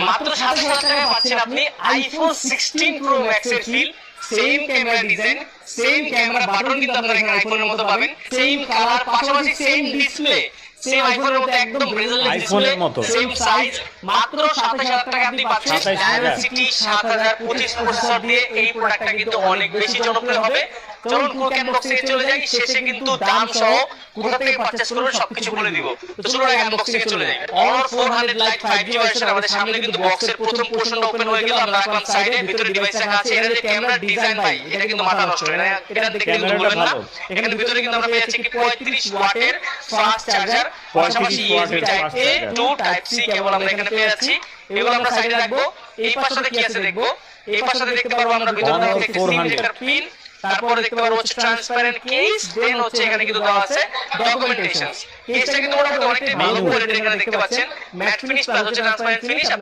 মাত্র 27,000 টাকায় পাচ্ছেন আপনি আইফোন 16 প্রো ম্যাক্স এর feel. Same camera design, same camera button কিন্তু আপনারা এখানে আইফোনের মতো পাবেন, সেম কালার, পাশাপাশি সেম ডিসপ্লে, সেম আইফোনের মতো একদম রেজোলিউশন ডিসপ্লে, সেম সাইজ। মাত্র 27,000 টাকা আপনি পাচ্ছেন Dimensity 7025 প্রসেসর দিয়ে। এই প্রোডাক্টটা কিন্তু অনেক বেশি জনপ্রিয় হবে। চলুন কুইক আনবক্সিং এ চলে যাই, শেষে কিন্তু দাম সহ কোথা থেকে পারচেজ করবেন সবকিছু বলে দিব। তো চলুন আগে আনবক্সিং এ চলে যাই। Honor 400 Lite 5G ভার্সন আমাদের সামনে কিন্তু বক্সের প্রথম পোরশনটা ওপেন হয়ে গেল। আমরা রাখলাম সাইডে, ভিতরে ডিভাইস রাখা আছে। এর যে ক্যামেরা ডিজাইন ভাই, এটা কিন্তু মাথা নষ্ট। এটা দেখে কিন্তু বলবেন না। এখানে ভিতরে কিন্তু আমরা পেয়েছি কি 35 ওয়াটের ফাস্ট চার্জার, পাশাপাশি USB type A to type C cable আমরা এখানে পেয়ে যাচ্ছি। এগুলো আমরা সাইডে রাখবো। এই পাশে কি আছে দেখবো। এই পাশে দেখতে পারবো আমরা ভিতরে দেখতে সিম ইজেক্টর পিন, তারপরে দেখতে পারবো হচ্ছে ট্রান্সপারেন্ট কেস, দেন হচ্ছে এখানে কিন্তু দেওয়া আছে ডকুমেন্টেশনস। কেসটা কিন্তু মোটামুটি অনেকটাই ভালো কোয়ালিটির এখানে দেখতে পাচ্ছেন, ম্যাট ফিনিশ প্লাস হচ্ছে ট্রান্সপারেন্ট ফিনিশ।